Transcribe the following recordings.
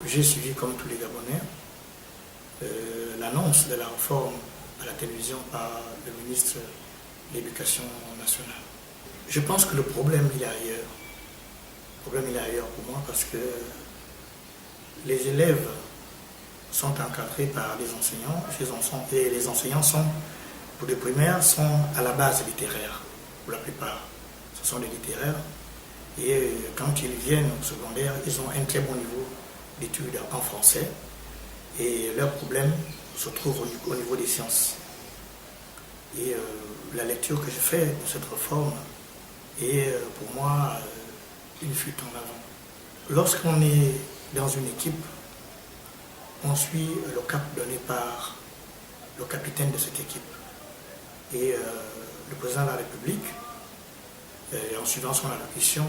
J'ai suivi, comme tous les Gabonais, l'annonce de la réforme à la télévision par le ministre de l'Éducation nationale. Je pense que le problème, il est ailleurs. Le problème, il est ailleurs pour moi parce que les élèves sont encadrés par les enseignants et les enseignants sont, pour les primaires, sont à la base littéraires, pour la plupart. Ce sont des littéraires. Et quand ils viennent au secondaire, ils ont un très bon niveau d'études en français. Et leur problème se trouve au niveau des sciences. Et la lecture que je fais de cette réforme est pour moi une fuite en avant. Lorsqu'on est dans une équipe, on suit le cap donné par le capitaine de cette équipe. Et le président de la République, en suivant son allocution,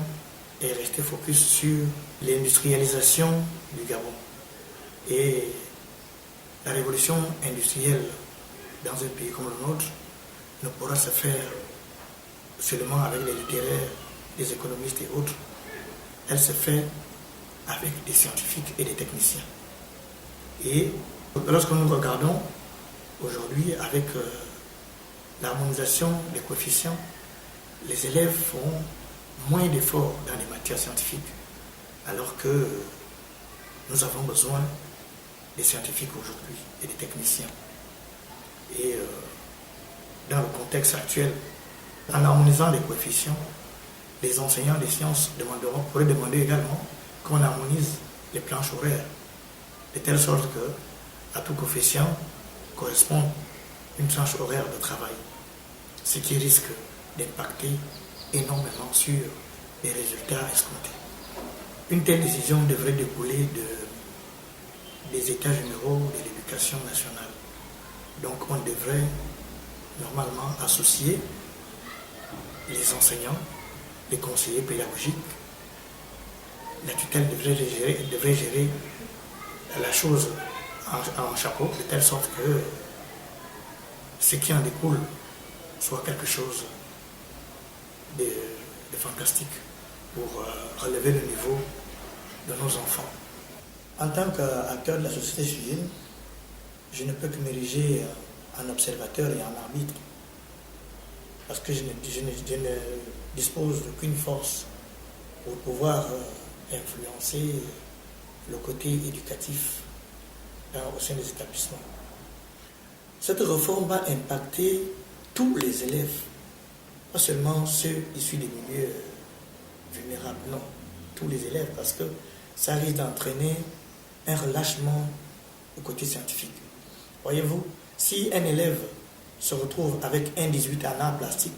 est resté focus sur l'industrialisation du Gabon. Et la révolution industrielle dans un pays comme le nôtre ne pourra se faire seulement avec les littéraires, les économistes et autres. Elle se fait avec des scientifiques et des techniciens. Et lorsque nous regardons aujourd'hui avec l'harmonisation des coefficients, les élèves font moins d'efforts dans les matières scientifiques, alors que nous avons besoin des scientifiques aujourd'hui et des techniciens. Et dans le contexte actuel, en harmonisant les coefficients, les enseignants des sciences pourraient demander également qu'on harmonise les planches horaires, de telle sorte que à tout coefficient correspond une tranche horaire de travail, ce qui risque d'impacter énormément sur les résultats escomptés. Une telle décision devrait découler des États généraux de l'éducation nationale. Donc on devrait normalement associer les enseignants, les conseillers pédagogiques. La tutelle devrait gérer la chose en chapeau, de telle sorte que ce qui en découle soit quelque chose de fantastique pour relever le niveau de nos enfants. En tant qu'acteur de la société civile, je ne peux que m'ériger en observateur et en arbitre, parce que je ne dispose d'aucune force pour pouvoir influencer le côté éducatif au sein des établissements. Cette réforme va impacter tous les élèves, pas seulement ceux issus des milieux vulnérables, non, tous les élèves, parce que ça risque d'entraîner un relâchement au côté scientifique. Voyez-vous, si un élève se retrouve avec un 18 en arts plastiques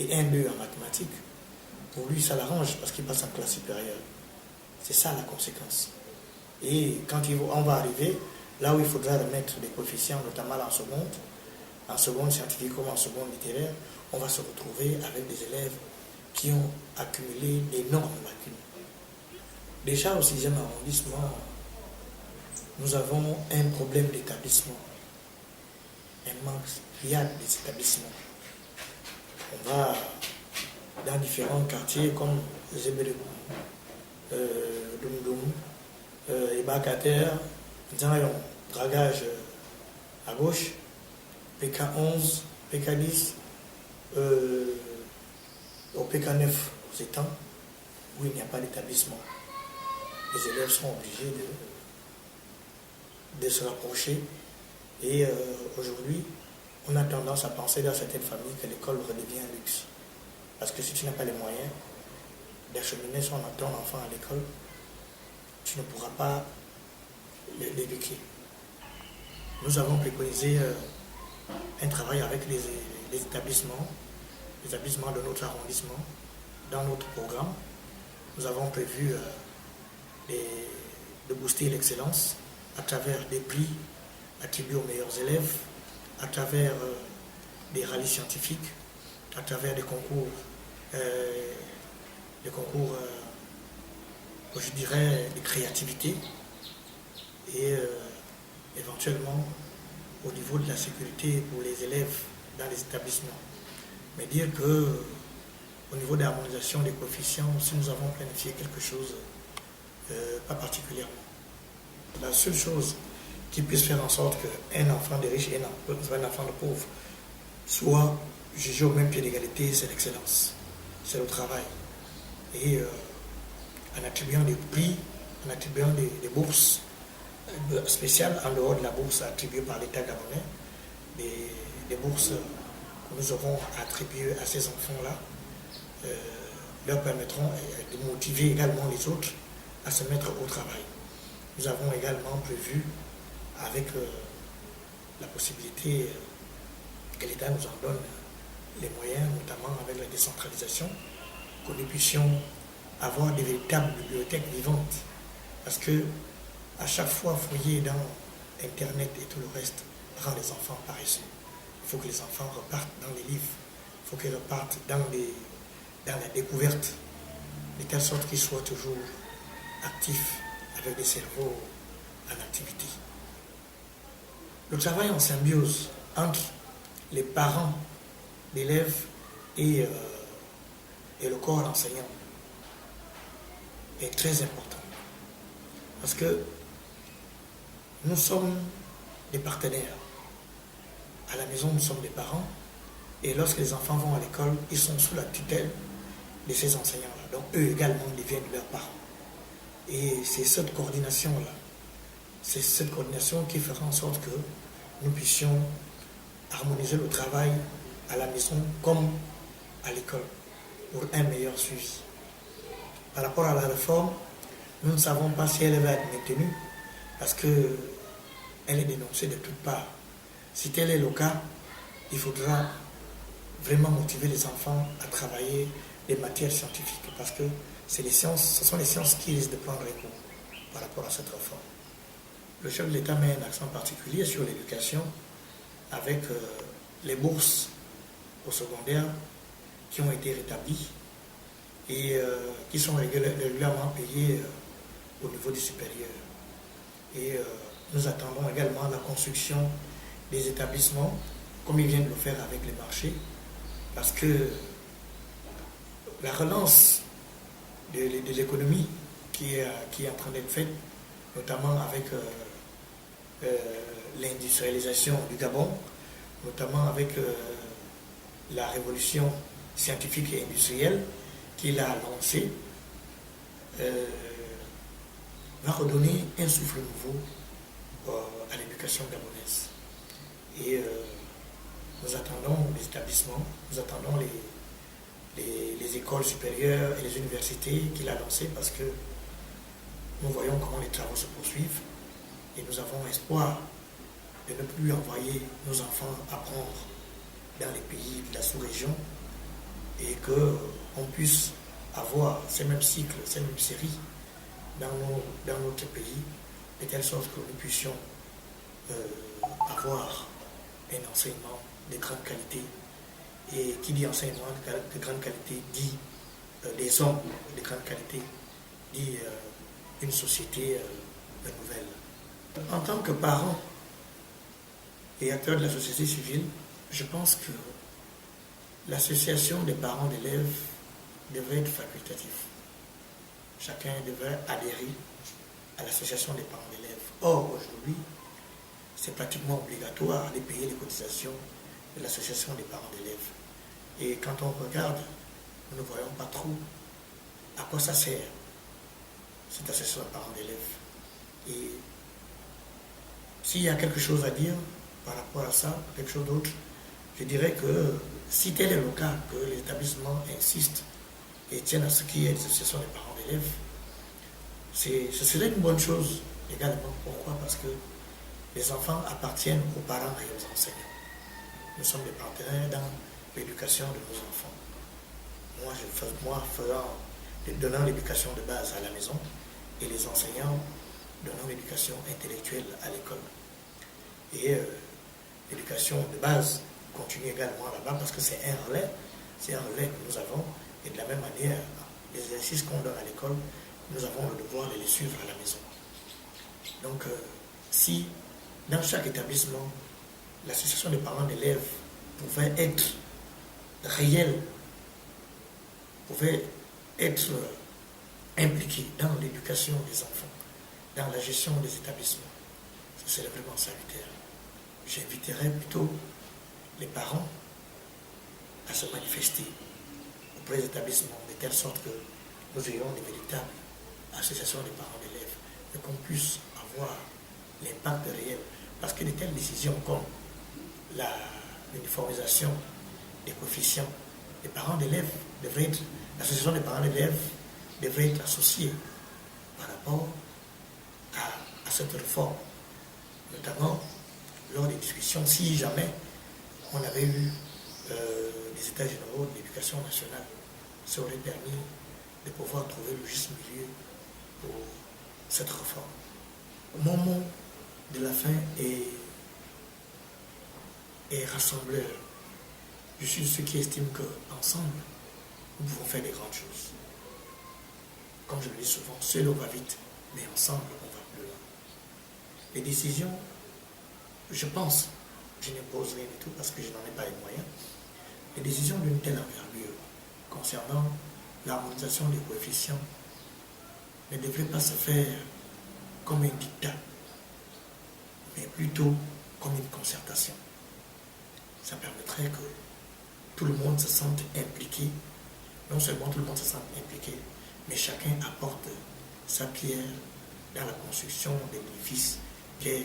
et un 2 en mathématiques, pour lui ça l'arrange parce qu'il passe en classe supérieure. C'est ça la conséquence. Et quand on va arriver là où il faudra remettre des coefficients, notamment en seconde scientifique comme en seconde littéraire, on va se retrouver avec des élèves qui ont accumulé d'énormes lacunes. Déjà au 6e arrondissement, nous avons un problème d'établissement, un manque criard des établissements. On va dans différents quartiers comme Zéberegou, Dumdum, Ibakater, Zayon, Dragage à gauche, PK11, PK10, au PK9 aux étangs, où il n'y a pas d'établissement. Les élèves sont obligés de se rapprocher. Et aujourd'hui, on a tendance à penser dans certaines familles que l'école redevient un luxe. Parce que si tu n'as pas les moyens d'acheminer ton enfant à l'école, tu ne pourras pas l'éduquer. Nous avons préconisé un travail avec les établissements de notre arrondissement dans notre programme. Nous avons prévu de booster l'excellence à travers des prix attribués aux meilleurs élèves, à travers des rallyes scientifiques, à travers des concours, je dirais, de créativité et éventuellement au niveau de la sécurité pour les élèves dans les établissements. Mais dire que au niveau de l'harmonisation des coefficients, si nous avons planifié quelque chose, pas particulièrement. la seule chose qui puisse faire en sorte qu'un enfant de riche et un enfant de pauvre soit jugé au même pied d'égalité, c'est l'excellence, c'est le travail. Et en attribuant des prix, en attribuant des bourses spéciales en dehors de la bourse attribuée par l'État gabonais, des bourses que nous aurons attribuées à ces enfants-là, leur permettront de motiver également les autres à se mettre au travail. Nous avons également prévu, avec la possibilité que l'État nous en donne les moyens, notamment avec la décentralisation, que nous puissions avoir des véritables bibliothèques vivantes. Parce que à chaque fois, fouiller dans Internet et tout le reste rend les enfants paresseux. Il faut que les enfants repartent dans les livres, il faut qu'ils repartent dans la découverte, de telle sorte qu'ils soient toujours actifs avec des cerveaux en activité. Le travail en symbiose entre les parents d'élèves et le corps enseignant est très important. Parce que nous sommes des partenaires. À la maison, nous sommes des parents. Et lorsque les enfants vont à l'école, ils sont sous la tutelle de ces enseignants-là. Donc eux également deviennent leurs parents. Et c'est cette coordination-là, c'est cette coordination qui fera en sorte que nous puissions harmoniser le travail à la maison comme à l'école pour un meilleur suivi. Par rapport à la réforme, nous ne savons pas si elle va être maintenue parce qu'elle est dénoncée de toutes parts. Si tel est le cas, il faudra vraiment motiver les enfants à travailler des matières scientifiques parce que ce sont les sciences qui risquent de prendre un coup par rapport à cette réforme. Le chef de l'État met un accent particulier sur l'éducation avec les bourses au secondaire qui ont été rétablies et qui sont régulièrement payées au niveau du supérieur. Et nous attendons également la construction des établissements, comme ils viennent de le faire avec les marchés, parce que la relance de l'économie qui est en train d'être faite, notamment avec l'industrialisation du Gabon, notamment avec la révolution scientifique et industrielle qu'il a lancée, va redonner un souffle nouveau à l'éducation gabonaise. Et nous attendons les établissements, nous attendons les écoles supérieures et les universités qu'il a lancées parce que nous voyons comment les travaux se poursuivent et nous avons espoir de ne plus envoyer nos enfants apprendre dans les pays de la sous-région et qu'on puisse avoir ces mêmes cycles, ces mêmes séries dans notre pays, de telle sorte que nous puissions avoir un enseignement de grande qualité. Et qui dit enseignement de grande qualité dit des hommes de grande qualité, dit une société nouvelle. En tant que parent et acteur de la société civile, je pense que l'association des parents d'élèves devrait être facultative. Chacun devrait adhérer à l'association des parents d'élèves. Or, aujourd'hui, c'est pratiquement obligatoire de payer les cotisations de l'association des parents d'élèves. Et quand on regarde, nous ne voyons pas trop à quoi ça sert, cette association des parents d'élèves. Et s'il y a quelque chose à dire par rapport à ça, quelque chose d'autre, je dirais que si tel est le cas, que les établissements insistent et tiennent à ce qui est des associations des parents d'élèves, ce serait une bonne chose également. Pourquoi? Parce que les enfants appartiennent aux parents et aux enseignants. Nous sommes des partenaires dans l'éducation de nos enfants. Donnant l'éducation de base à la maison et les enseignants donnant l'éducation intellectuelle à l'école. Et l'éducation de base continue également là-bas parce que c'est un relais que nous avons et de la même manière, les exercices qu'on donne à l'école, nous avons le devoir de les suivre à la maison. Donc, si dans chaque établissement, l'association des parents d'élèves pouvait être réelle, pouvait être impliquée dans l'éducation des enfants, dans la gestion des établissements. Ça serait vraiment salutaire. J'inviterais plutôt les parents à se manifester auprès des établissements, de telle sorte que nous ayons des véritables associations des parents d'élèves et qu'on puisse avoir l'impact réel. Parce que de telles décisions comme l'uniformisation des coefficients des parents d'élèves devraient être, l'association des parents d'élèves devrait être associée par rapport à cette réforme, notamment lors des discussions, si jamais on avait eu les états généraux de l'éducation nationale, ça aurait permis de pouvoir trouver le juste milieu pour cette réforme. Mon mot de la fin est rassembleur. Je suis de ceux qui estiment qu'ensemble, nous pouvons faire des grandes choses. Comme je le dis souvent, seul on va vite, mais ensemble on va plus loin. Les décisions, je pense, je n'impose rien du tout parce que je n'en ai pas les moyens, les décisions d'une telle envergure concernant l'harmonisation des coefficients ne devraient pas se faire comme un dictat, mais plutôt comme une concertation. Ça permettrait que tout le monde se sente impliqué. Non seulement tout le monde se sente impliqué, mais chacun apporte sa pierre dans la construction de l'édifice qu'est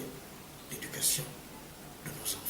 l'éducation de nos enfants.